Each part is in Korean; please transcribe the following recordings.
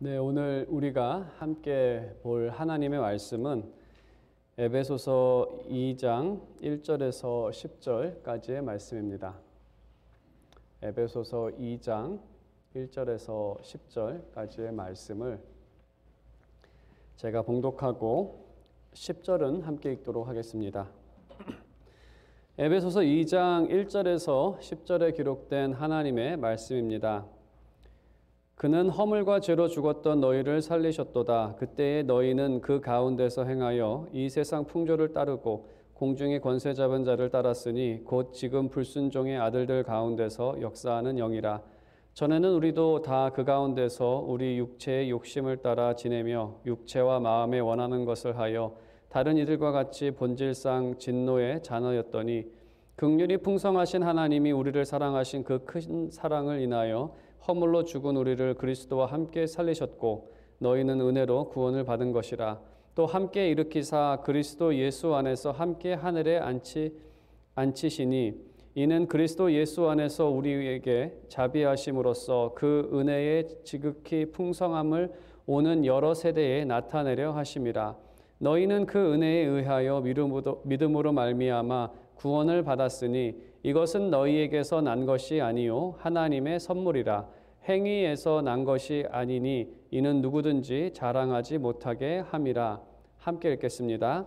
네, 오늘 우리가 함께 볼 하나님의 말씀은 에베소서 2장 1절에서 10절까지의 말씀입니다. 에베소서 2장 1절에서 10절까지의 말씀을 제가 봉독하고 10절은 함께 읽도록 하겠습니다. 에베소서 2장 1절에서 10절에 기록된 하나님의 말씀입니다. 그는 허물과 죄로 죽었던 너희를 살리셨도다. 그때에 너희는 그 가운데서 행하여 이 세상 풍조를 따르고 공중의 권세 잡은 자를 따랐으니 곧 지금 불순종의 아들들 가운데서 역사하는 영이라. 전에는 우리도 다 그 가운데서 우리 육체의 욕심을 따라 지내며 육체와 마음에 원하는 것을 하여 다른 이들과 같이 본질상 진노의 자녀였더니 긍휼이 풍성하신 하나님이 우리를 사랑하신 그 큰 사랑을 인하여 허물로 죽은 우리를 그리스도와 함께 살리셨고 너희는 은혜로 구원을 받은 것이라. 또 함께 일으키사 그리스도 예수 안에서 함께 하늘에 앉히시니 이는 그리스도 예수 안에서 우리에게 자비하심으로써 그 은혜의 지극히 풍성함을 오는 여러 세대에 나타내려 하심이라. 너희는 그 은혜에 의하여 믿음으로 말미암아 구원을 받았으니 이것은 너희에게서 난 것이 아니요 하나님의 선물이라. 행위에서 난 것이 아니니 이는 누구든지 자랑하지 못하게 함이라. 함께 읽겠습니다.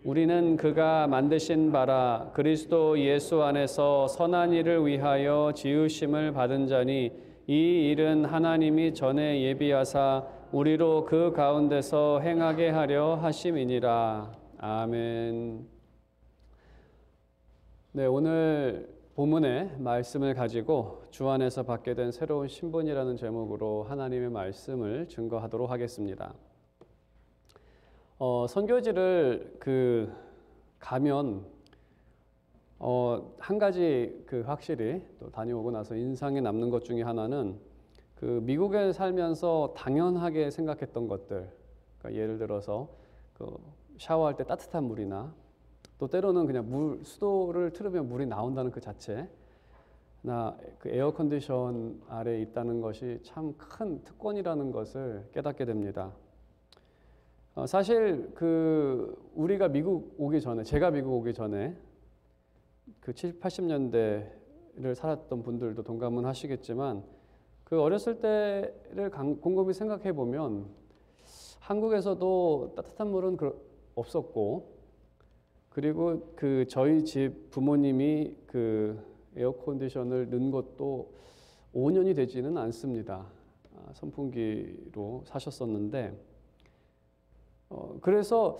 우리는 그가 만드신 바라 그리스도 예수 안에서 선한 일을 위하여 지으심을 받은 자니 이 일은 하나님이 전에 예비하사 우리로 그 가운데서 행하게 하려 하심이니라. 아멘. 네, 오늘 본문의 말씀을 가지고 주 안에서 받게 된 새로운 신분이라는 제목으로 하나님의 말씀을 증거하도록 하겠습니다. 선교지를 가면 한 가지 확실히 또 다녀오고 나서 인상에 남는 것 중에 하나는 미국에 살면서 당연하게 생각했던 것들, 그러니까 예를 들어서 샤워할 때 따뜻한 물이나 또 때로는 그냥 수도를 틀으면 물이 나온다는 그 자체, 에어컨디션 아래에 있다는 것이 참 큰 특권이라는 것을 깨닫게 됩니다. 사실 우리가 미국 오기 전에, 제가 미국 오기 전에 70, 80년대를 살았던 분들도 동감은 하시겠지만 어렸을 때를 곰곰이 생각해 보면 한국에서도 따뜻한 물은 없었고, 그리고 저희 집 부모님이 에어컨디션을 넣은 것도 5년이 되지는 않습니다. 선풍기로 사셨었는데, 그래서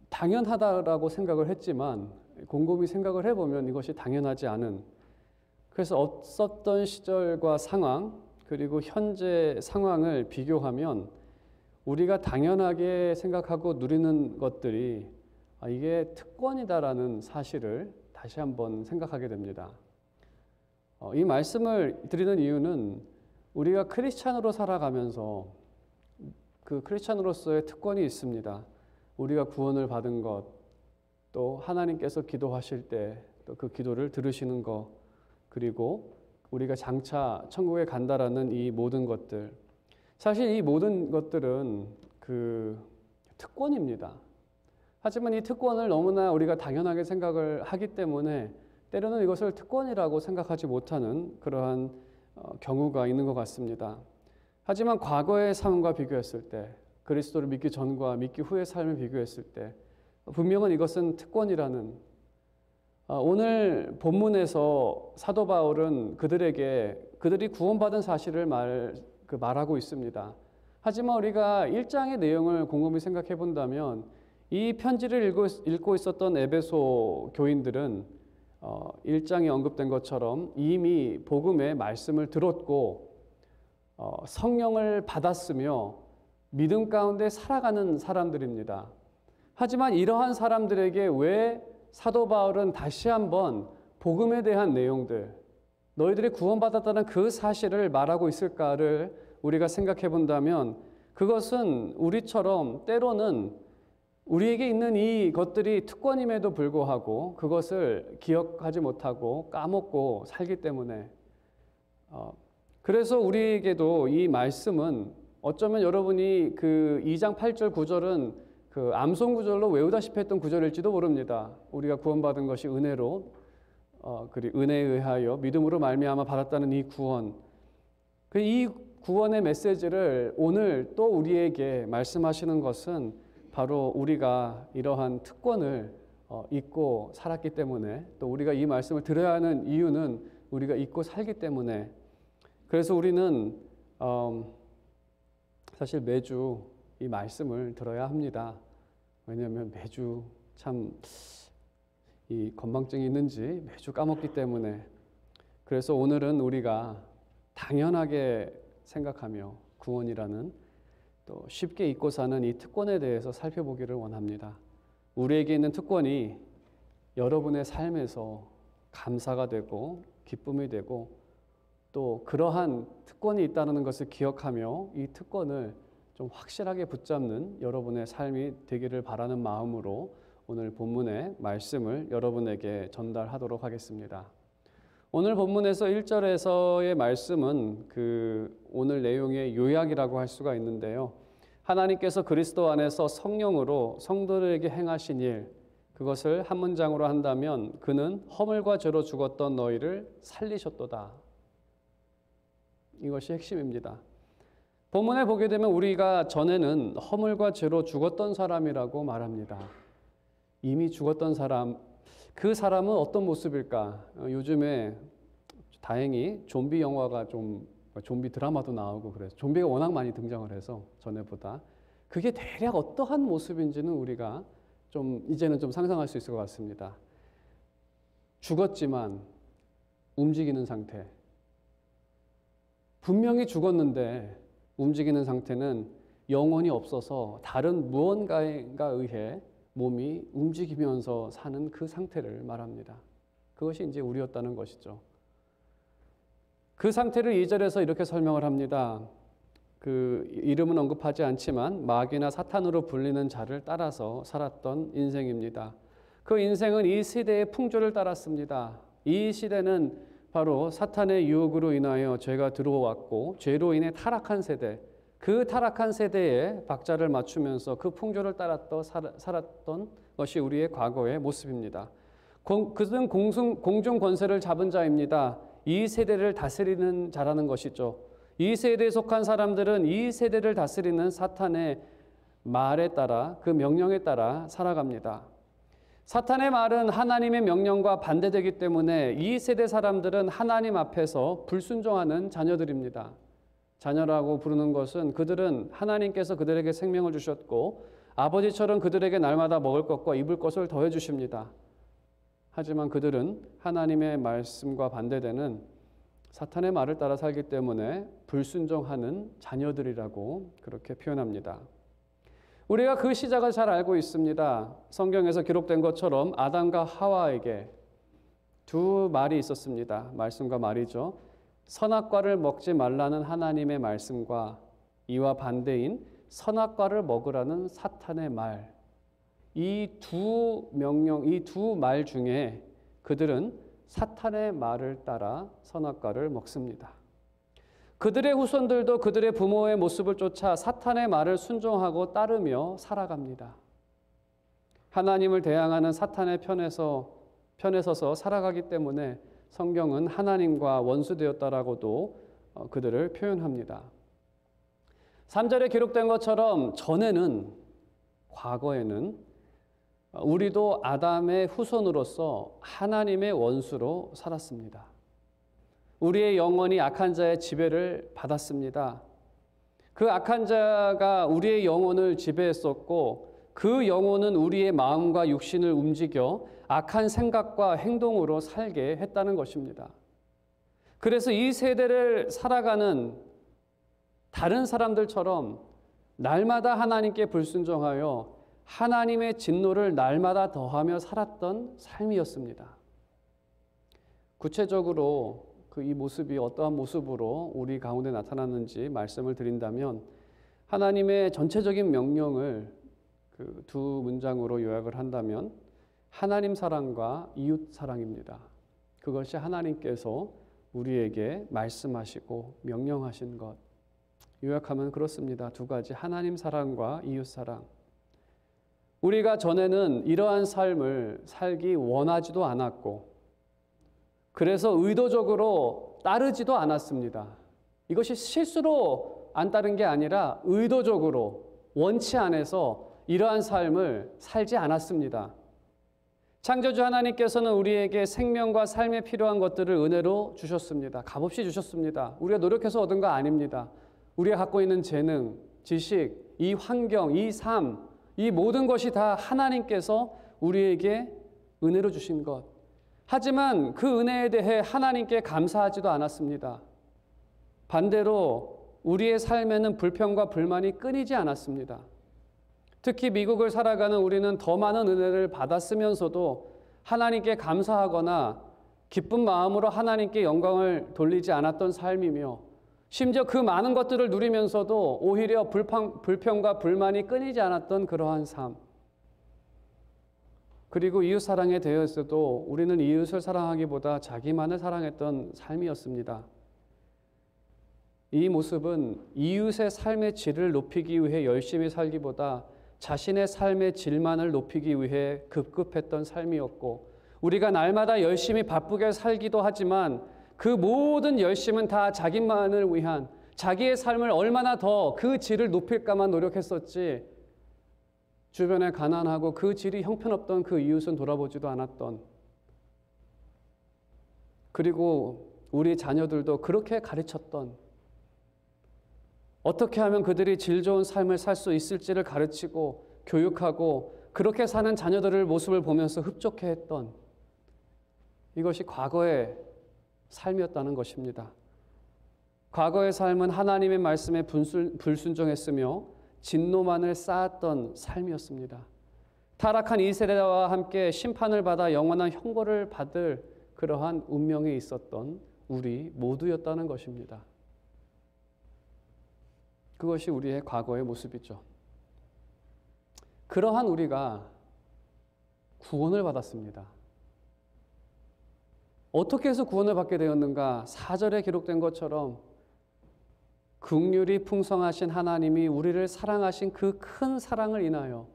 당연하다라고 생각을 했지만 곰곰이 생각을 해보면 이것이 당연하지 않은, 그래서 없었던 시절과 상황 그리고 현재 상황을 비교하면 우리가 당연하게 생각하고 누리는 것들이 이게 특권이다라는 사실을 다시 한번 생각하게 됩니다. 이 말씀을 드리는 이유는 우리가 크리스찬으로 살아가면서 크리스찬으로서의 특권이 있습니다. 우리가 구원을 받은 것, 또 하나님께서 기도하실 때 또 그 기도를 들으시는 것, 그리고 우리가 장차 천국에 간다라는 이 모든 것들, 사실 이 모든 것들은 특권입니다. 하지만 이 특권을 너무나 우리가 당연하게 생각을 하기 때문에 때로는 이것을 특권이라고 생각하지 못하는 그러한 경우가 있는 것 같습니다. 하지만 과거의 삶과 비교했을 때, 그리스도를 믿기 전과 믿기 후의 삶을 비교했을 때 분명은 이것은 특권이라는, 오늘 본문에서 사도 바울은 그들이 구원받은 사실을 말하고 있습니다. 하지만 우리가 1장의 내용을 곰곰이 생각해 본다면 이 편지를 읽고 있었던 에베소 교인들은 1장에 언급된 것처럼 이미 복음의 말씀을 들었고 성령을 받았으며 믿음 가운데 살아가는 사람들입니다. 하지만 이러한 사람들에게 왜 사도 바울은 다시 한번 복음에 대한 내용들, 너희들이 구원받았다는 그 사실을 말하고 있을까를 우리가 생각해 본다면 그것은 우리처럼 때로는 우리에게 있는 이 것들이 특권임에도 불구하고 그것을 기억하지 못하고 까먹고 살기 때문에 그래서 우리에게도 이 말씀은 어쩌면 여러분이 그 2장 8절 9절은 그 암송 구절로 외우다시피 했던 구절일지도 모릅니다. 우리가 구원받은 것이 은혜로 그리고 은혜에 의하여 믿음으로 말미암아 받았다는 이 구원. 이 구원의 메시지를 오늘 또 우리에게 말씀하시는 것은 바로 우리가 이러한 특권을 잊고 살았기 때문에, 또 우리가 이 말씀을 들어야 하는 이유는 우리가 잊고 살기 때문에, 그래서 우리는 사실 매주 이 말씀을 들어야 합니다. 왜냐하면 매주 참 이 건망증이 있는지 매주 까먹기 때문에. 그래서 오늘은 우리가 당연하게 생각하며 구원이라는 또 쉽게 잊고 사는 이 특권에 대해서 살펴보기를 원합니다. 우리에게 있는 특권이 여러분의 삶에서 감사가 되고 기쁨이 되고, 또 그러한 특권이 있다는 것을 기억하며 이 특권을 좀 확실하게 붙잡는 여러분의 삶이 되기를 바라는 마음으로 오늘 본문의 말씀을 여러분에게 전달하도록 하겠습니다. 오늘 본문에서 1절에서의 말씀은 오늘 내용의 요약이라고 할 수가 있는데요. 하나님께서 그리스도 안에서 성령으로 성도들에게 행하신 일, 그것을 한 문장으로 한다면 그는 허물과 죄로 죽었던 너희를 살리셨도다. 이것이 핵심입니다. 본문에 보게 되면 우리가 전에는 허물과 죄로 죽었던 사람이라고 말합니다. 이미 죽었던 사람, 그 사람은 어떤 모습일까? 요즘에 다행히 좀비 영화가 좀비 드라마도 나오고 그래서 좀비가 워낙 많이 등장을 해서 전에보다 그게 대략 어떠한 모습인지는 우리가 이제는 좀 상상할 수 있을 것 같습니다. 죽었지만 움직이는 상태. 분명히 죽었는데 움직이는 상태는 영혼이 없어서 다른 무언가에 의해 몸이 움직이면서 사는 그 상태를 말합니다. 그것이 이제 우리였다는 것이죠. 그 상태를 2절에서 이렇게 설명을 합니다. 이름은 언급하지 않지만 마귀나 사탄으로 불리는 자를 따라서 살았던 인생입니다. 그 인생은 이 시대의 풍조를 따랐습니다. 이 시대는 바로 사탄의 유혹으로 인하여 죄가 들어왔고 죄로 인해 타락한 세대, 그 타락한 세대에 박자를 맞추면서 그 풍조를 따랐던 살았던 것이 우리의 과거의 모습입니다. 그들은 공중 권세를 잡은 자입니다. 이 세대를 다스리는 자라는 것이죠. 이 세대에 속한 사람들은 이 세대를 다스리는 사탄의 말에 따라, 그 명령에 따라 살아갑니다. 사탄의 말은 하나님의 명령과 반대되기 때문에 이 세대 사람들은 하나님 앞에서 불순종하는 자녀들입니다. 자녀라고 부르는 것은 그들은 하나님께서 그들에게 생명을 주셨고 아버지처럼 그들에게 날마다 먹을 것과 입을 것을 더해 주십니다. 하지만 그들은 하나님의 말씀과 반대되는 사탄의 말을 따라 살기 때문에 불순종하는 자녀들이라고 그렇게 표현합니다. 우리가 그 시작을 잘 알고 있습니다. 성경에서 기록된 것처럼 아담과 하와에게 두 말이 있었습니다. 말씀과 말이죠. 선악과를 먹지 말라는 하나님의 말씀과 이와 반대인 선악과를 먹으라는 사탄의 말. 이 두 명령, 이 두 말 중에 그들은 사탄의 말을 따라 선악과를 먹습니다. 그들의 후손들도 그들의 부모의 모습을 쫓아 사탄의 말을 순종하고 따르며 살아갑니다. 하나님을 대항하는 사탄의 편에 서서 살아가기 때문에 성경은 하나님과 원수되었다라고도 그들을 표현합니다. 3절에 기록된 것처럼 과거에는 우리도 아담의 후손으로서 하나님의 원수로 살았습니다. 우리의 영혼이 악한 자의 지배를 받았습니다. 그 악한 자가 우리의 영혼을 지배했었고 그 영혼은 우리의 마음과 육신을 움직여 악한 생각과 행동으로 살게 했다는 것입니다. 그래서 이 세대를 살아가는 다른 사람들처럼 날마다 하나님께 불순종하여 하나님의 진노를 날마다 더하며 살았던 삶이었습니다. 구체적으로 이 모습이 어떠한 모습으로 우리 가운데 나타났는지 말씀을 드린다면 하나님의 전체적인 명령을 두 문장으로 요약을 한다면 하나님 사랑과 이웃 사랑입니다. 그것이 하나님께서 우리에게 말씀하시고 명령하신 것, 요약하면 그렇습니다. 두 가지, 하나님 사랑과 이웃 사랑. 우리가 전에는 이러한 삶을 살기 원하지도 않았고, 그래서 의도적으로 따르지도 않았습니다. 이것이 실수로 안 따른 게 아니라 의도적으로 원치 않아서 이러한 삶을 살지 않았습니다. 창조주 하나님께서는 우리에게 생명과 삶에 필요한 것들을 은혜로 주셨습니다. 값없이 주셨습니다. 우리가 노력해서 얻은 거 아닙니다. 우리가 갖고 있는 재능, 지식, 이 환경, 이 삶, 이 모든 것이 다 하나님께서 우리에게 은혜로 주신 것. 하지만 그 은혜에 대해 하나님께 감사하지도 않았습니다. 반대로 우리의 삶에는 불평과 불만이 끊이지 않았습니다. 특히 미국을 살아가는 우리는 더 많은 은혜를 받았으면서도 하나님께 감사하거나 기쁜 마음으로 하나님께 영광을 돌리지 않았던 삶이며, 심지어 그 많은 것들을 누리면서도 오히려 불평과 불만이 끊이지 않았던 그러한 삶. 그리고 이웃 사랑에 대해서도 우리는 이웃을 사랑하기보다 자기만을 사랑했던 삶이었습니다. 이 모습은 이웃의 삶의 질을 높이기 위해 열심히 살기보다 자신의 삶의 질만을 높이기 위해 급급했던 삶이었고, 우리가 날마다 열심히 바쁘게 살기도 하지만 그 모든 열심은 다 자기만을 위한, 자기의 삶을 얼마나 더 그 질을 높일까만 노력했었지, 주변에 가난하고 그 질이 형편없던 그 이웃은 돌아보지도 않았던, 그리고 우리 자녀들도 그렇게 가르쳤던, 어떻게 하면 그들이 질 좋은 삶을 살 수 있을지를 가르치고 교육하고 그렇게 사는 자녀들의 모습을 보면서 흡족해했던, 이것이 과거의 삶이었다는 것입니다. 과거의 삶은 하나님의 말씀에 불순종했으며 진노만을 쌓았던 삶이었습니다. 타락한 이 세대와 함께 심판을 받아 영원한 형벌을 받을 그러한 운명에 있었던 우리 모두였다는 것입니다. 그것이 우리의 과거의 모습이죠. 그러한 우리가 구원을 받았습니다. 어떻게 해서 구원을 받게 되었는가? 4절에 기록된 것처럼 긍휼이 풍성하신 하나님이 우리를 사랑하신 그 큰 사랑을 인하여,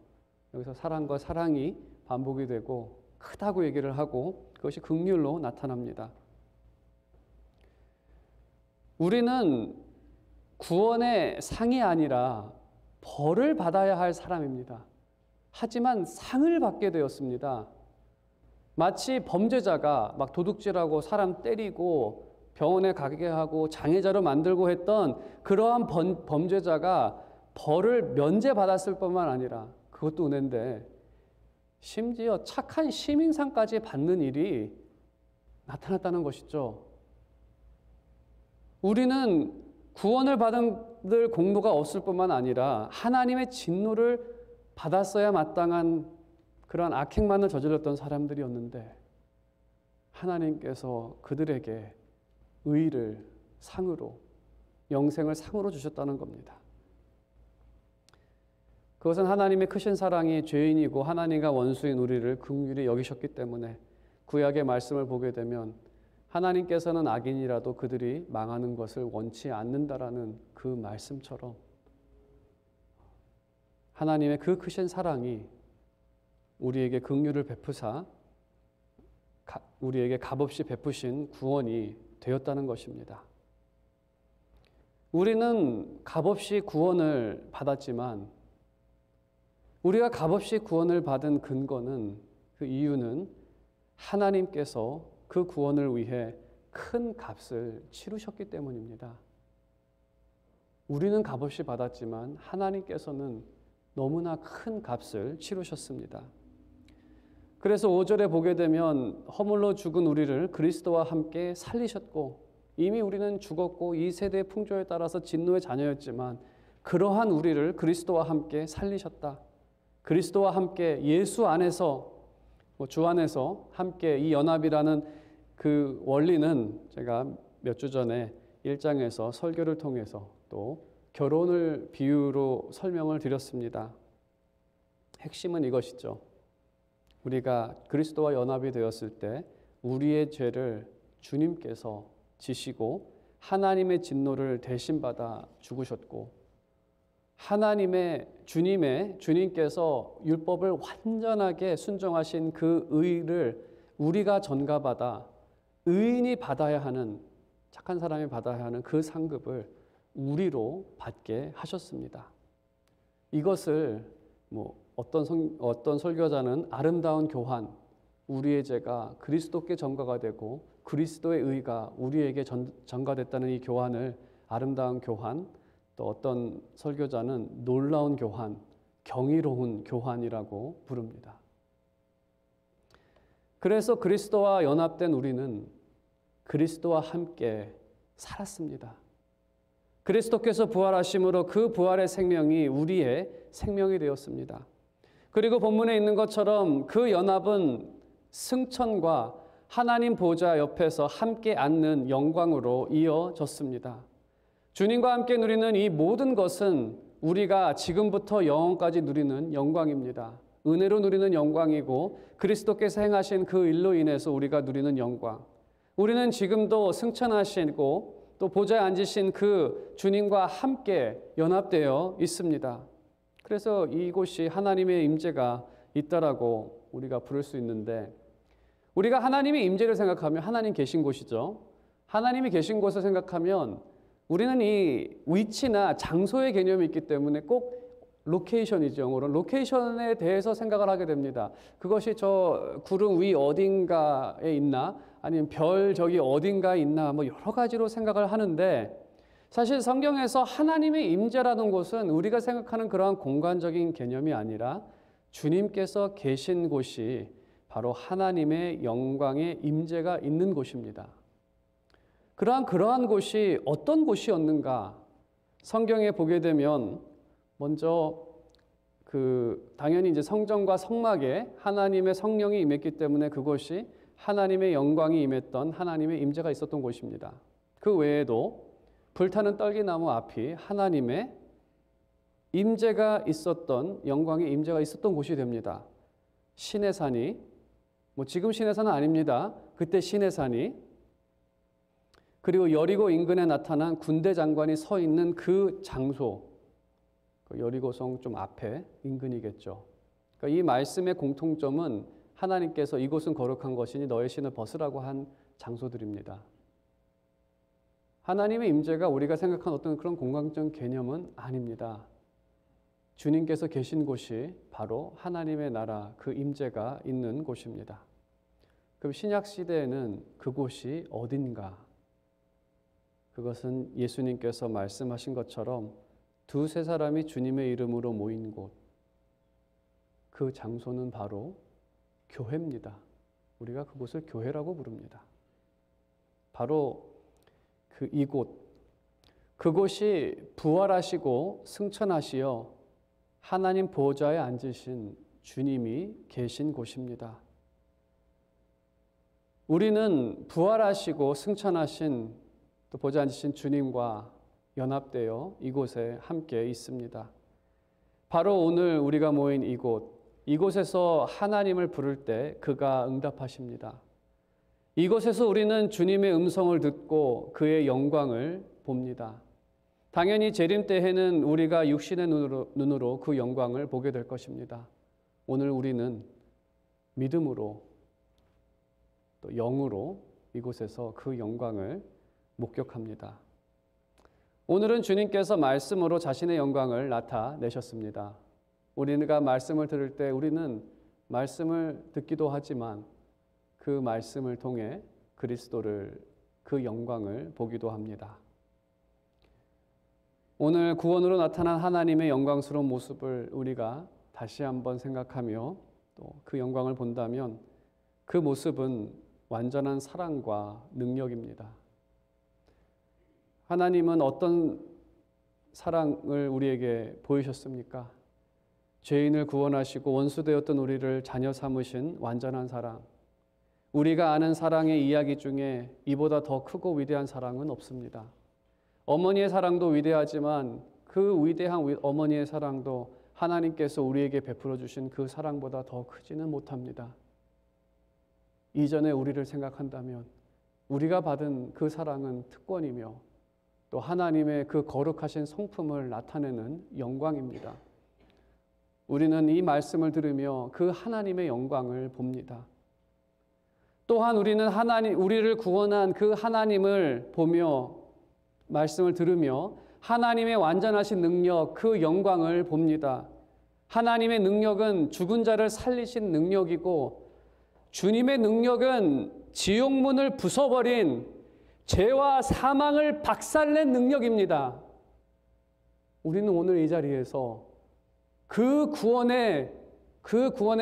여기서 사랑과 사랑이 반복이 되고 크다고 얘기를 하고 그것이 긍휼로 나타납니다. 우리는 구원의 상이 아니라 벌을 받아야 할 사람입니다. 하지만 상을 받게 되었습니다. 마치 범죄자가 막 도둑질하고 사람 때리고 병원에 가게 하고 장애자로 만들고 했던 그러한 범죄자가 벌을 면제받았을 뿐만 아니라, 그것도 은혜인데 심지어 착한 시민상까지 받는 일이 나타났다는 것이죠. 우리는 구원을 받을 공로가 없을 뿐만 아니라 하나님의 진노를 받았어야 마땅한 그러한 악행만을 저질렀던 사람들이었는데, 하나님께서 그들에게 의를 상으로, 영생을 상으로 주셨다는 겁니다. 그것은 하나님의 크신 사랑이 죄인이고 하나님과 원수인 우리를 긍휼히 여기셨기 때문에, 구약의 말씀을 보게 되면 하나님께서는 악인이라도 그들이 망하는 것을 원치 않는다라는 그 말씀처럼 하나님의 그 크신 사랑이 우리에게 긍휼을 베푸사 우리에게 값없이 베푸신 구원이 되었다는 것입니다. 우리는 값없이 구원을 받았지만, 우리가 값없이 구원을 받은 근거는, 그 이유는 하나님께서 그 구원을 위해 큰 값을 치르셨기 때문입니다. 우리는 값없이 받았지만 하나님께서는 너무나 큰 값을 치르셨습니다. 그래서 5절에 보게 되면 허물로 죽은 우리를 그리스도와 함께 살리셨고, 이미 우리는 죽었고 이 세대의 풍조에 따라서 진노의 자녀였지만 그러한 우리를 그리스도와 함께 살리셨다. 그리스도와 함께 예수 안에서, 주 안에서 함께, 이 연합이라는 그 원리는 제가 몇 주 전에 1장에서 설교를 통해서 또 결혼을 비유로 설명을 드렸습니다. 핵심은 이것이죠. 우리가 그리스도와 연합이 되었을 때 우리의 죄를 주님께서 지시고 하나님의 진노를 대신 받아 죽으셨고, 주님께서 율법을 완전하게 순종하신 그 의를 우리가 전가받아 의인이 받아야 하는, 착한 사람이 받아야 하는 그 상급을 우리로 받게 하셨습니다. 이것을 어떤 설교자는 아름다운 교환, 우리의 죄가 그리스도께 전가가 되고 그리스도의 의가 우리에게 전가됐다는 이 교환을 아름다운 교환, 또 어떤 설교자는 놀라운 교환, 경이로운 교환이라고 부릅니다. 그래서 그리스도와 연합된 우리는 그리스도와 함께 살았습니다. 그리스도께서 부활하심으로 그 부활의 생명이 우리의 생명이 되었습니다. 그리고 본문에 있는 것처럼 그 연합은 승천과 하나님 보좌 옆에서 함께 앉는 영광으로 이어졌습니다. 주님과 함께 누리는 이 모든 것은 우리가 지금부터 영원까지 누리는 영광입니다. 은혜로 누리는 영광이고 그리스도께서 행하신 그 일로 인해서 우리가 누리는 영광. 우리는 지금도 승천하시고 또 보좌에 앉으신 그 주님과 함께 연합되어 있습니다. 그래서 이곳이 하나님의 임재가 있다라고 우리가 부를 수 있는데, 우리가 하나님의 임재를 생각하면 하나님 계신 곳이죠. 하나님이 계신 곳을 생각하면 우리는 이 위치나 장소의 개념이 있기 때문에 꼭 로케이션이죠. 영어로 로케이션에 대해서 생각을 하게 됩니다. 그것이 저 구름 위 어딘가에 있나, 아니면 별 저기 어딘가에 있나, 여러 가지로 생각을 하는데, 사실 성경에서 하나님의 임재라는 곳은 우리가 생각하는 그러한 공간적인 개념이 아니라 주님께서 계신 곳이 바로 하나님의 영광의 임재가 있는 곳입니다. 그러한 곳이 어떤 곳이었는가? 성경에 보게 되면 먼저 당연히 이제 성전과 성막에 하나님의 성령이 임했기 때문에 그곳이 하나님의 영광이 임했던 하나님의 임재가 있었던 곳입니다. 그 외에도 불타는 떨기나무 앞이 하나님의 임재가 있었던, 영광의 임재가 있었던 곳이 됩니다. 시내산이, 지금 시내산은 아닙니다. 그때 시내산이, 그리고 여리고 인근에 나타난 군대 장관이 서 있는 그 장소, 그 여리고성 좀 앞에 인근이겠죠. 그러니까 이 말씀의 공통점은 하나님께서 이곳은 거룩한 것이니 너의 신을 벗으라고 한 장소들입니다. 하나님의 임재가 우리가 생각한 어떤 그런 공간적 개념은 아닙니다. 주님께서 계신 곳이 바로 하나님의 나라, 그 임재가 있는 곳입니다. 그럼 신약 시대에는 그곳이 어딘가? 그것은 예수님께서 말씀하신 것처럼 두세 사람이 주님의 이름으로 모인 곳, 그 장소는 바로 교회입니다. 우리가 그곳을 교회라고 부릅니다. 바로 그곳이 부활하시고 승천하시어 하나님 보좌에 앉으신 주님이 계신 곳입니다. 우리는 부활하시고 승천하신 또 보좌에 앉으신 주님과 연합되어 이곳에 함께 있습니다. 바로 오늘 우리가 모인 이곳에서 하나님을 부를 때 그가 응답하십니다. 이곳에서 우리는 주님의 음성을 듣고 그의 영광을 봅니다. 당연히 재림 때에는 우리가 육신의 눈으로 그 영광을 보게 될 것입니다. 오늘 우리는 믿음으로 또 영으로 이곳에서 그 영광을 목격합니다. 오늘은 주님께서 말씀으로 자신의 영광을 나타내셨습니다. 우리가 말씀을 들을 때 우리는 말씀을 듣기도 하지만 그 말씀을 통해 그리스도를, 그 영광을 보기도 합니다. 오늘 구원으로 나타난 하나님의 영광스러운 모습을 우리가 다시 한번 생각하며 또 그 영광을 본다면 그 모습은 완전한 사랑과 능력입니다. 하나님은 어떤 사랑을 우리에게 보이셨습니까? 죄인을 구원하시고 원수되었던 우리를 자녀 삼으신 완전한 사랑. 우리가 아는 사랑의 이야기 중에 이보다 더 크고 위대한 사랑은 없습니다. 어머니의 사랑도 위대하지만 그 위대한 어머니의 사랑도 하나님께서 우리에게 베풀어 주신 그 사랑보다 더 크지는 못합니다. 이전에 우리를 생각한다면 우리가 받은 그 사랑은 특권이며 또 하나님의 그 거룩하신 성품을 나타내는 영광입니다. 우리는 이 말씀을 들으며 그 하나님의 영광을 봅니다. 또한 우리는 우리를 구원한 그 하나님을 보며 말씀을 들으며 하나님의 완전하신 능력, 그 영광을 봅니다. 하나님의 능력은 죽은 자를 살리신 능력이고 주님의 능력은 지옥문을 부숴버린 죄와 사망을 박살낸 능력입니다. 우리는 오늘 이 자리에서 그 구원의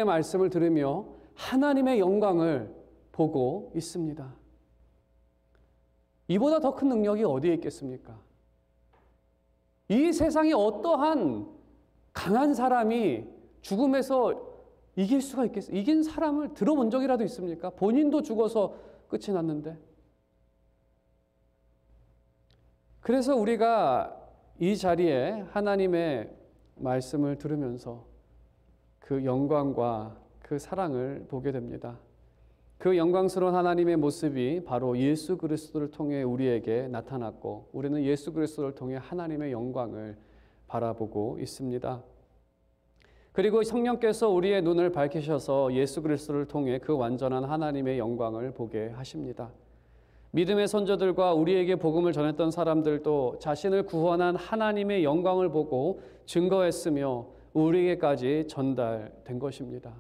말씀을 들으며 하나님의 영광을 보고 있습니다. 이보다 더 큰 능력이 어디에 있겠습니까? 이 세상에 어떠한 강한 사람이 죽음에서 이길 수가 있겠어요? 이긴 사람을 들어본 적이라도 있습니까? 본인도 죽어서 끝이 났는데. 그래서 우리가 이 자리에 하나님의 말씀을 들으면서 그 영광과 그 사랑을 보게 됩니다. 그 영광스러운 하나님의 모습이 바로 예수 그리스도를 통해 우리에게 나타났고 우리는 예수 그리스도를 통해 하나님의 영광을 바라보고 있습니다. 그리고 성령께서 우리의 눈을 밝히셔서 예수 그리스도를 통해 그 완전한 하나님의 영광을 보게 하십니다. 믿음의 선조들과 우리에게 복음을 전했던 사람들도 자신을 구원한 하나님의 영광을 보고 증거했으며 우리에게까지 전달된 것입니다.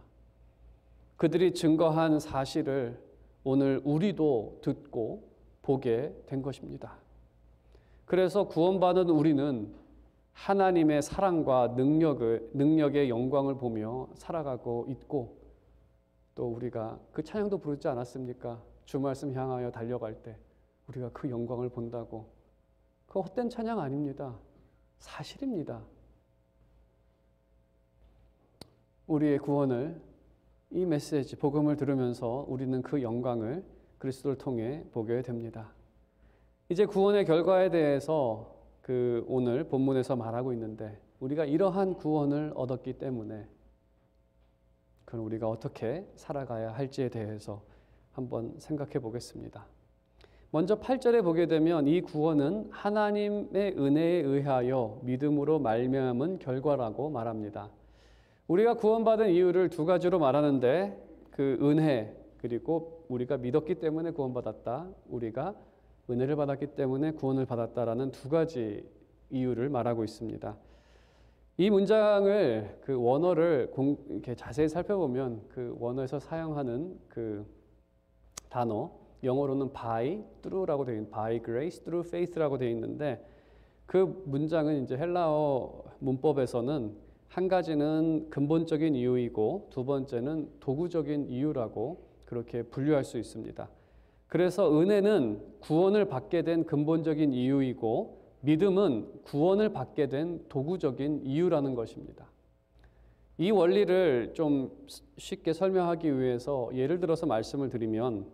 그들이 증거한 사실을 오늘 우리도 듣고 보게 된 것입니다. 그래서 구원받은 우리는 하나님의 사랑과 능력의 영광을 보며 살아가고 있고 또 우리가 그 찬양도 부르지 않았습니까? 주 말씀 향하여 달려갈 때 우리가 그 영광을 본다고. 그거 헛된 찬양 아닙니다. 사실입니다. 우리의 구원을 이 메시지, 복음을 들으면서 우리는 그 영광을 그리스도를 통해 보게 됩니다. 이제 구원의 결과에 대해서 오늘 본문에서 말하고 있는데 우리가 이러한 구원을 얻었기 때문에 그럼 우리가 어떻게 살아가야 할지에 대해서 한번 생각해 보겠습니다. 먼저 8절에 보게 되면 이 구원은 하나님의 은혜에 의하여 믿음으로 말미암은 결과라고 말합니다. 우리가 구원받은 이유를 두 가지로 말하는데 그 은혜 그리고 우리가 믿었기 때문에 구원받았다. 우리가 은혜를 받았기 때문에 구원을 받았다라는 두 가지 이유를 말하고 있습니다. 이 문장을 그 원어를 이렇게 자세히 살펴보면 그 원어에서 사용하는 그 단어 영어로는 by, through라고 되어 있는 by grace, through faith라고 되어 있는데 그 문장은 이제 헬라어 문법에서는 한 가지는 근본적인 이유이고 두 번째는 도구적인 이유라고 그렇게 분류할 수 있습니다. 그래서 은혜는 구원을 받게 된 근본적인 이유이고 믿음은 구원을 받게 된 도구적인 이유라는 것입니다. 이 원리를 좀 쉽게 설명하기 위해서 예를 들어서 말씀을 드리면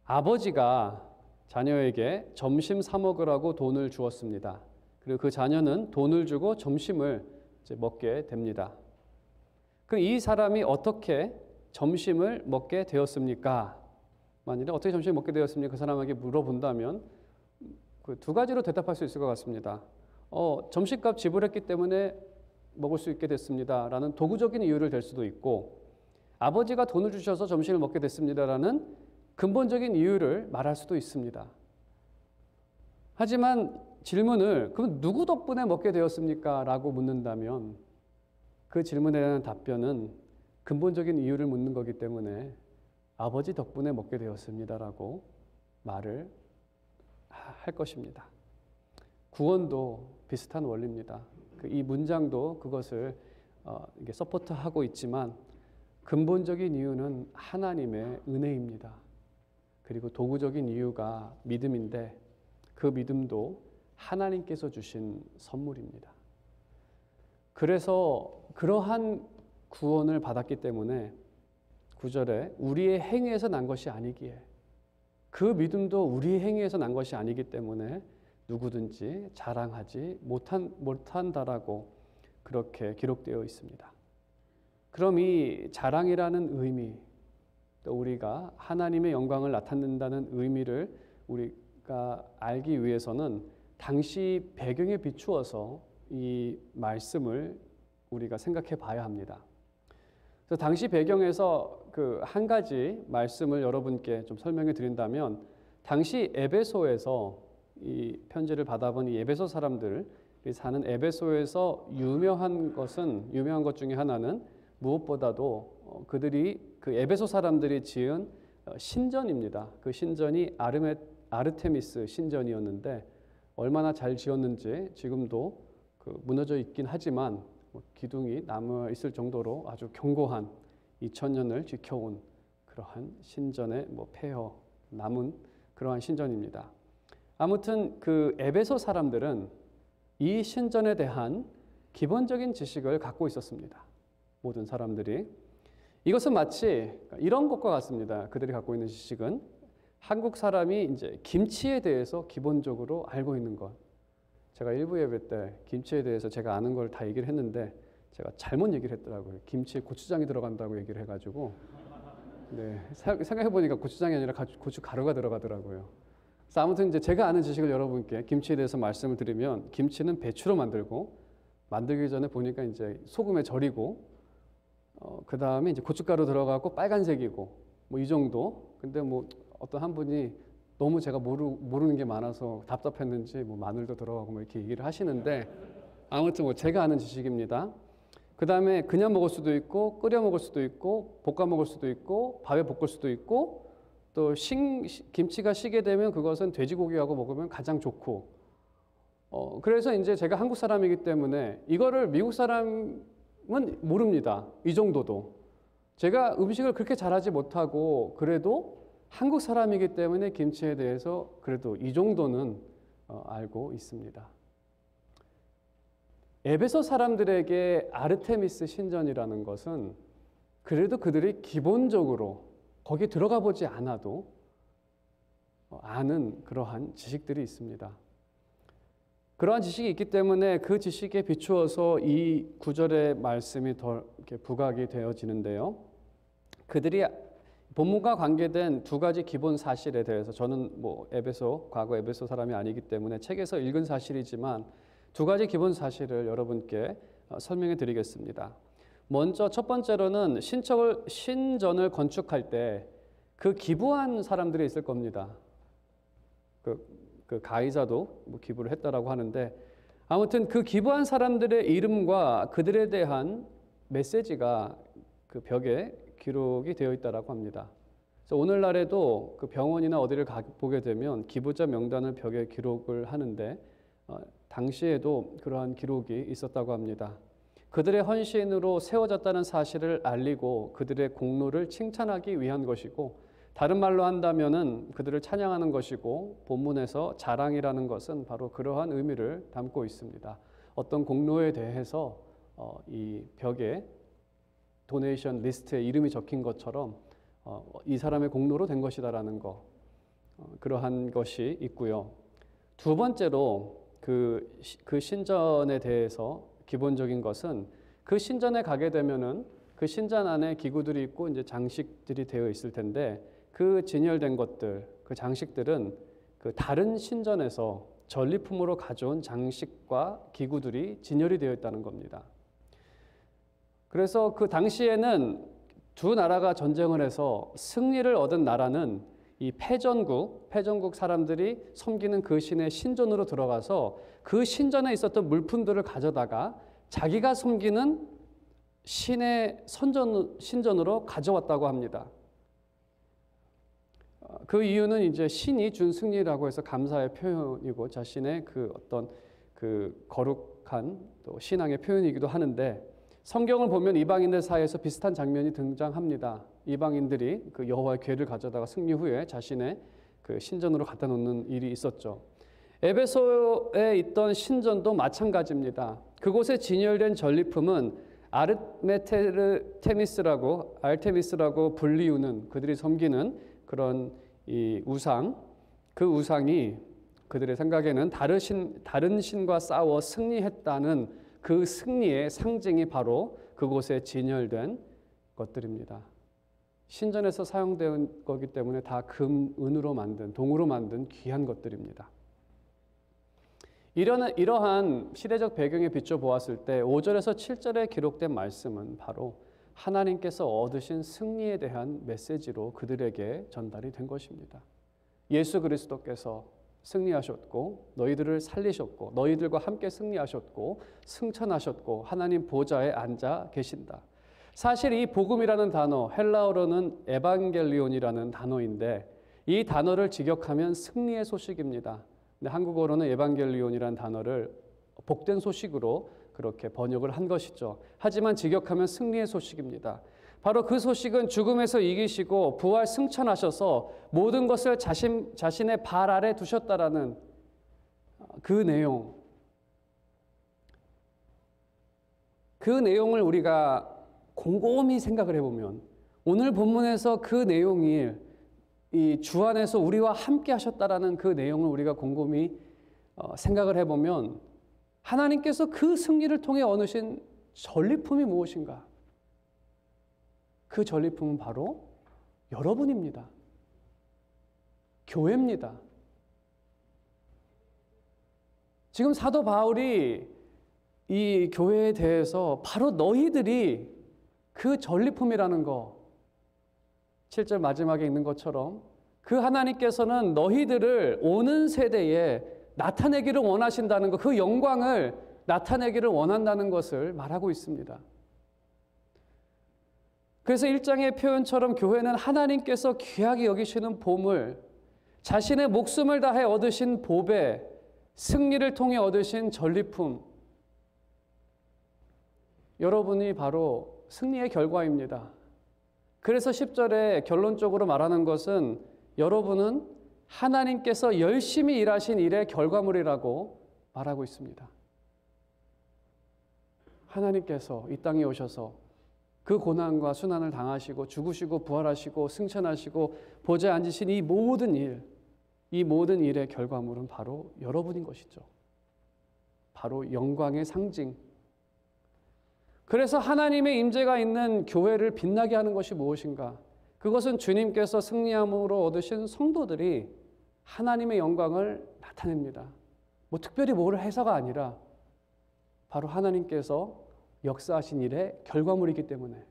아버지가 자녀에게 점심 사 먹으라고 돈을 주었습니다. 그리고 그 자녀는 돈을 주고 점심을 이제 먹게 됩니다. 그럼 이 사람이 어떻게 점심을 먹게 되었습니까? 만일에 어떻게 점심을 먹게 되었습니까? 그 사람에게 물어본다면 그 두 가지로 대답할 수 있을 것 같습니다. 점심값 지불했기 때문에 먹을 수 있게 됐습니다. 라는 도구적인 이유를 댈 수도 있고 아버지가 돈을 주셔서 점심을 먹게 됐습니다라는 근본적인 이유를 말할 수도 있습니다. 하지만 질문을 그럼 누구 덕분에 먹게 되었습니까? 라고 묻는다면 그 질문에 대한 답변은 근본적인 이유를 묻는 거기 때문에 아버지 덕분에 먹게 되었습니다라고 말을 할 것입니다. 구원도 비슷한 원리입니다. 이 문장도 그것을 이게 서포트하고 있지만 근본적인 이유는 하나님의 은혜입니다. 그리고 도구적인 이유가 믿음인데 그 믿음도 하나님께서 주신 선물입니다. 그래서 그러한 구원을 받았기 때문에 9절에 우리의 행위에서 난 것이 아니기에 그 믿음도 우리의 행위에서 난 것이 아니기 때문에 누구든지 자랑하지 못한다라고 그렇게 기록되어 있습니다. 그럼 이 자랑이라는 의미, 또 우리가 하나님의 영광을 나타낸다는 의미를 우리가 알기 위해서는 당시 배경에 비추어서 이 말씀을 우리가 생각해 봐야 합니다. 그래서 당시 배경에서 그 한 가지 말씀을 여러분께 좀 설명해 드린다면, 당시 에베소에서 이 편지를 받아본 이 에베소 사람들이 사는 에베소에서 유명한 것 중에 하나는 무엇보다도 그들이 그 에베소 사람들이 지은 신전입니다. 그 신전이 아르테미스 신전이었는데 얼마나 잘 지었는지 지금도 무너져 있긴 하지만 기둥이 남아 있을 정도로 아주 견고한 2000년을 지켜온 그러한 신전의 폐허 남은 그러한 신전입니다. 아무튼 그 에베소 사람들은 이 신전에 대한 기본적인 지식을 갖고 있었습니다. 모든 사람들이. 이것은 마치 이런 것과 같습니다. 그들이 갖고 있는 지식은 한국 사람이 이제 김치에 대해서 기본적으로 알고 있는 것. 제가 일부 예배 때 김치에 대해서 제가 아는 걸 다 얘기를 했는데 제가 잘못 얘기를 했더라고요. 김치에 고추장이 들어간다고 얘기를 해가지고, 네, 생각해 보니까 고추장이 아니라 고추 가루가 들어가더라고요. 그래서 아무튼 이제 제가 아는 지식을 여러분께 김치에 대해서 말씀을 드리면, 김치는 배추로 만들기 전에 보니까 이제 소금에 절이고, 그 다음에 이제 고춧가루 들어가고 빨간색이고 이 정도. 근데 어떤 한 분이 너무 제가 모르는 게 많아서 답답했는지 마늘도 들어가고 이렇게 얘기를 하시는데, 아무튼 제가 아는 지식입니다. 그 다음에 그냥 먹을 수도 있고, 끓여 먹을 수도 있고, 볶아 먹을 수도 있고, 밥에 볶을 수도 있고, 또 김치가 시게 되면 그것은 돼지고기하고 먹으면 가장 좋고, 그래서 이제 제가 한국 사람이기 때문에 이거를 미국 사람은 모릅니다. 이 정도도. 제가 음식을 그렇게 잘하지 못하고 그래도 한국 사람이기 때문에 김치에 대해서 그래도 이 정도는 알고 있습니다. 에베소 사람들에게 아르테미스 신전이라는 것은 그래도 그들이 기본적으로 거기에 들어가 보지 않아도 아는 그러한 지식들이 있습니다. 그러한 지식이 있기 때문에 그 지식에 비추어서 이 구절의 말씀이 더 이렇게 부각이 되어지는데요. 그들이 본문과 관계된 두 가지 기본 사실에 대해서, 저는 과거 에베소 사람이 아니기 때문에 책에서 읽은 사실이지만 두 가지 기본 사실을 여러분께 설명해 드리겠습니다. 먼저 첫 번째로는 신전을 건축할 때 그 기부한 사람들이 있을 겁니다. 그 가이사도 기부를 했다라고 하는데, 아무튼 그 기부한 사람들의 이름과 그들에 대한 메시지가 그 벽에 기록이 되어 있다라고 합니다. 그래서 오늘날에도 그 병원이나 어디를 보게 되면 기부자 명단을 벽에 기록을 하는데, 당시에도 그러한 기록이 있었다고 합니다. 그들의 헌신으로 세워졌다는 사실을 알리고 그들의 공로를 칭찬하기 위한 것이고, 다른 말로 한다면은 그들을 찬양하는 것이고, 본문에서 자랑이라는 것은 바로 그러한 의미를 담고 있습니다. 어떤 공로에 대해서 이 벽에 도네이션 리스트에 이름이 적힌 것처럼 이 사람의 공로로 된 것이다라는 거, 그러한 것이 있고요. 두 번째로 그 신전에 대해서 기본적인 것은, 그 신전에 가게 되면은 그 신전 안에 기구들이 있고 이제 장식들이 되어 있을 텐데, 그 진열된 것들, 그 장식들은 그 다른 신전에서 전리품으로 가져온 장식과 기구들이 진열이 되어 있다는 겁니다. 그래서 그 당시에는 두 나라가 전쟁을 해서 승리를 얻은 나라는 이 패전국 사람들이 섬기는 그 신의 신전으로 들어가서 그 신전에 있었던 물품들을 가져다가 자기가 섬기는 신의 신전으로 가져왔다고 합니다. 그 이유는 이제 신이 준 승리라고 해서 감사의 표현이고, 자신의 그 어떤 그 거룩한 또 신앙의 표현이기도 하는데, 성경을 보면 이방인들 사이에서 비슷한 장면이 등장합니다. 이방인들이 그 여호와의 궤를 가져다가 승리 후에 자신의 그 신전으로 갖다 놓는 일이 있었죠. 에베소에 있던 신전도 마찬가지입니다. 그곳에 진열된 전리품은 아르테미스라고 불리우는, 그들이 섬기는 그런 이 우상, 그 우상이 그들의 생각에는 다른 신과 싸워 승리했다는 그 승리의 상징이 바로 그곳에 진열된 것들입니다. 신전에서 사용된 거기 때문에 다 금, 은으로 만든, 동으로 만든 귀한 것들입니다. 이러한 시대적 배경에 비춰 보았을 때 5절에서 7절에 기록된 말씀은 바로 하나님께서 얻으신 승리에 대한 메시지로 그들에게 전달이 된 것입니다. 예수 그리스도께서 승리하셨고 너희들을 살리셨고 너희들과 함께 승리하셨고 승천하셨고 하나님 보좌에 앉아 계신다. 사실 이 복음이라는 단어, 헬라어로는 에반겔리온이라는 단어인데 이 단어를 직역하면 승리의 소식입니다. 근데 한국어로는 에반겔리온이라는 단어를 복된 소식으로 그렇게 번역을 한 것이죠. 하지만 직역하면 승리의 소식입니다. 바로 그 소식은 죽음에서 이기시고 부활 승천하셔서 모든 것을 자신의 발 아래 두셨다라는 그 내용. 그 내용을 우리가 곰곰이 생각을 해보면 오늘 본문에서 그 내용이 이 주 안에서 우리와 함께 하셨다라는 그 내용을 우리가 곰곰이 생각을 해보면 하나님께서 그 승리를 통해 얻으신 전리품이 무엇인가? 그 전리품은 바로 여러분입니다. 교회입니다. 지금 사도 바울이 이 교회에 대해서 바로 너희들이 그 전리품이라는 거 7절 마지막에 있는 것처럼 그 하나님께서는 너희들을 오는 세대에 나타내기를 원하신다는 것, 그 영광을 나타내기를 원한다는 것을 말하고 있습니다. 그래서 1장의 표현처럼 교회는 하나님께서 귀하게 여기시는 보물, 자신의 목숨을 다해 얻으신 보배, 승리를 통해 얻으신 전리품, 여러분이 바로 승리의 결과입니다. 그래서 10절에 결론적으로 말하는 것은 여러분은 하나님께서 열심히 일하신 일의 결과물이라고 말하고 있습니다. 하나님께서 이 땅에 오셔서 그 고난과 순환을 당하시고 죽으시고 부활하시고 승천하시고 보좌에 앉으신 이 모든 일의 결과물은 바로 여러분인 것이죠. 바로 영광의 상징. 그래서 하나님의 임재가 있는 교회를 빛나게 하는 것이 무엇인가? 그것은 주님께서 승리함으로 얻으신 성도들이 하나님의 영광을 나타냅니다. 뭐 특별히 뭐를 해서가 아니라 바로 하나님께서 역사하신 일의 결과물이기 때문에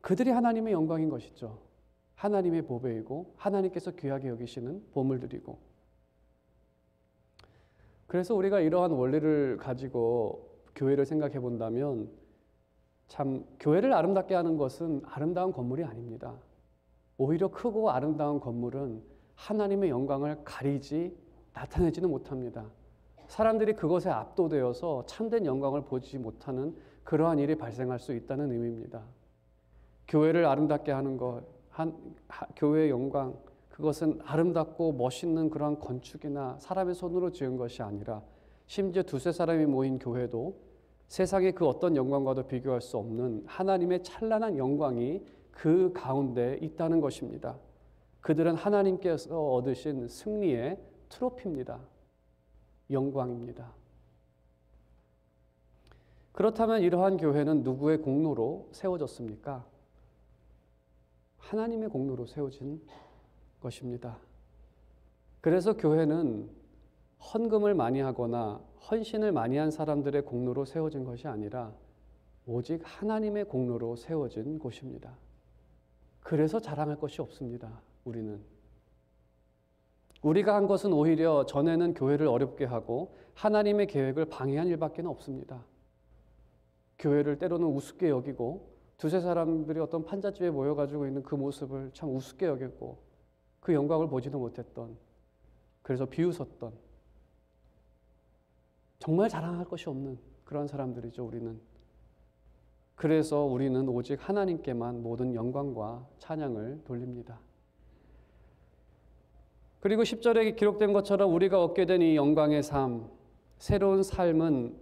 그들이 하나님의 영광인 것이죠. 하나님의 보배이고 하나님께서 귀하게 여기시는 보물들이고. 그래서 우리가 이러한 원리를 가지고 교회를 생각해 본다면 참 교회를 아름답게 하는 것은 아름다운 건물이 아닙니다. 오히려 크고 아름다운 건물은 하나님의 영광을 가리지 나타내지는 못합니다. 사람들이 그것에 압도되어서 참된 영광을 보지 못하는 그러한 일이 발생할 수 있다는 의미입니다. 교회를 아름답게 하는 것, 교회의 영광, 그것은 아름답고 멋있는 그러한 건축이나 사람의 손으로 지은 것이 아니라 심지어 두세 사람이 모인 교회도 세상의 그 어떤 영광과도 비교할 수 없는 하나님의 찬란한 영광이 그 가운데 있다는 것입니다. 그들은 하나님께서 얻으신 승리의 트로피입니다. 영광입니다. 그렇다면 이러한 교회는 누구의 공로로 세워졌습니까? 하나님의 공로로 세워진 것입니다. 그래서 교회는 헌금을 많이 하거나 헌신을 많이 한 사람들의 공로로 세워진 것이 아니라 오직 하나님의 공로로 세워진 곳입니다. 그래서 자랑할 것이 없습니다. 우리가 한 것은 오히려 전에는 교회를 어렵게 하고 하나님의 계획을 방해한 일밖에 없습니다. 교회를 때로는 우습게 여기고 두세 사람들이 어떤 판잣집에 모여가지고 있는 그 모습을 참 우습게 여겼고 그 영광을 보지도 못했던, 그래서 비웃었던, 정말 자랑할 것이 없는 그런 사람들이죠. 그래서 우리는 오직 하나님께만 모든 영광과 찬양을 돌립니다. 그리고 10절에 기록된 것처럼 우리가 얻게 된 이 영광의 삶, 새로운 삶은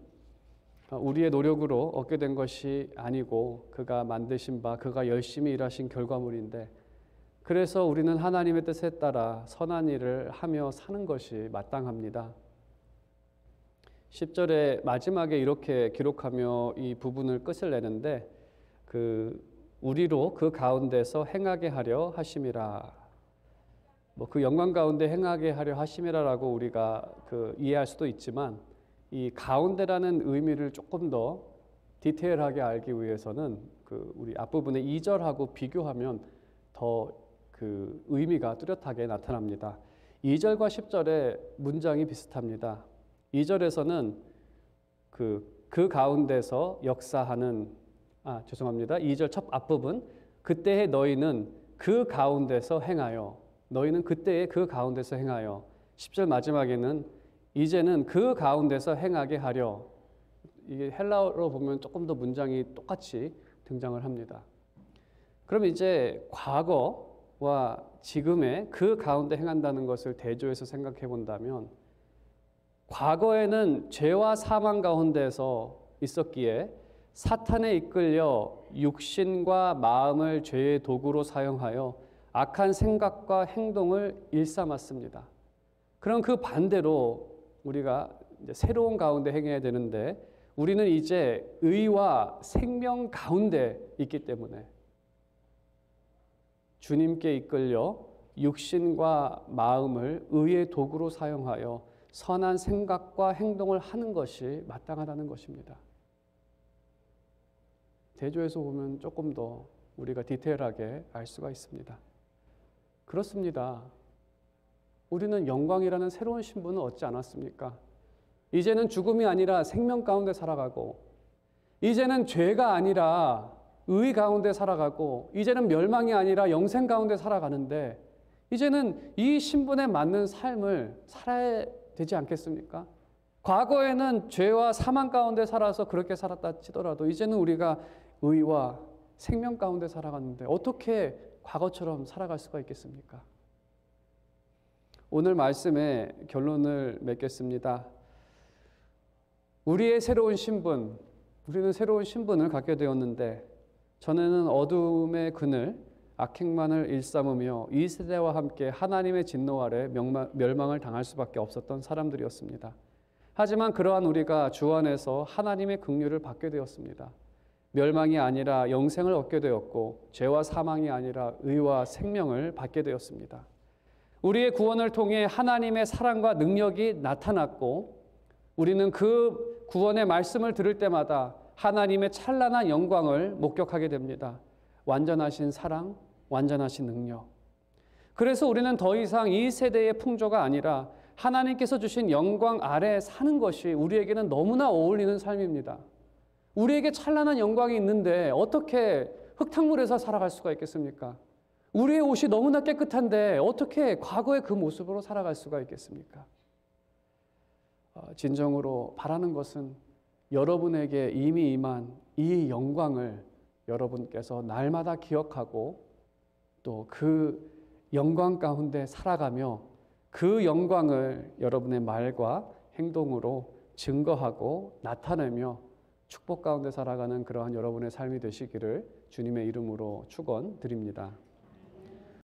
우리의 노력으로 얻게 된 것이 아니고 그가 만드신 바, 그가 열심히 일하신 결과물인데, 그래서 우리는 하나님의 뜻에 따라 선한 일을 하며 사는 것이 마땅합니다. 10절의 마지막에 이렇게 기록하며 이 부분을 끝을 내는데 우리로 그 가운데서 행하게 하려 하심이라. 그 영광 가운데 행하게 하려 하심이라라고 우리가 이해할 수도 있지만, 이 가운데라는 의미를 조금 더 디테일하게 알기 위해서는 우리 앞부분의 2절하고 비교하면 더 의미가 뚜렷하게 나타납니다. 2절과 10절의 문장이 비슷합니다. 2절에서는 그 가운데서 역사하는 2절 첫 앞부분, 그때의 너희는 그 가운데서 행하여, 너희는 그때의 그 가운데서 행하여. 10절 마지막에는 이제는 그 가운데서 행하게 하려. 이게 헬라어로 보면 조금 더 문장이 똑같이 등장을 합니다. 그럼 이제 과거와 지금의 그 가운데 행한다는 것을 대조해서 생각해 본다면, 과거에는 죄와 사망 가운데서 있었기에 사탄에 이끌려 육신과 마음을 죄의 도구로 사용하여 악한 생각과 행동을 일삼았습니다. 그럼 그 반대로 우리가 이제 새로운 가운데 행해야 되는데, 우리는 이제 의와 생명 가운데 있기 때문에 주님께 이끌려 육신과 마음을 의의 도구로 사용하여 선한 생각과 행동을 하는 것이 마땅하다는 것입니다. 대조해서 보면 조금 더 우리가 디테일하게 알 수가 있습니다. 그렇습니다. 우리는 영광이라는 새로운 신분을 얻지 않았습니까? 이제는 죽음이 아니라 생명 가운데 살아가고, 이제는 죄가 아니라 의 가운데 살아가고, 이제는 멸망이 아니라 영생 가운데 살아가는데, 이제는 이 신분에 맞는 삶을 살아야 되지 않겠습니까? 과거에는 죄와 사망 가운데 살아서 그렇게 살았다 치더라도 이제는 우리가 의와 생명 가운데 살아갔는데 어떻게 과거처럼 살아갈 수가 있겠습니까? 오늘 말씀의 결론을 맺겠습니다. 우리의 새로운 신분, 우리는 새로운 신분을 갖게 되었는데, 전에는 어둠의 그늘, 악행만을 일삼으며 이 세대와 함께 하나님의 진노 아래 멸망을 당할 수밖에 없었던 사람들이었습니다. 하지만 그러한 우리가 주 안에서 하나님의 긍휼을 받게 되었습니다. 멸망이 아니라 영생을 얻게 되었고, 죄와 사망이 아니라 의와 생명을 받게 되었습니다. 우리의 구원을 통해 하나님의 사랑과 능력이 나타났고, 우리는 그 구원의 말씀을 들을 때마다 하나님의 찬란한 영광을 목격하게 됩니다. 완전하신 사랑, 완전하신 능력. 그래서 우리는 더 이상 이 세대의 풍조가 아니라 하나님께서 주신 영광 아래 사는 것이 우리에게는 너무나 어울리는 삶입니다. 우리에게 찬란한 영광이 있는데 어떻게 흙탕물에서 살아갈 수가 있겠습니까? 우리의 옷이 너무나 깨끗한데 어떻게 과거의 그 모습으로 살아갈 수가 있겠습니까? 진정으로 바라는 것은 여러분에게 이미 임한 이 영광을 여러분께서 날마다 기억하고 또 그 영광 가운데 살아가며 그 영광을 여러분의 말과 행동으로 증거하고 나타내며 축복 가운데 살아가는 그러한 여러분의 삶이 되시기를 주님의 이름으로 축원드립니다.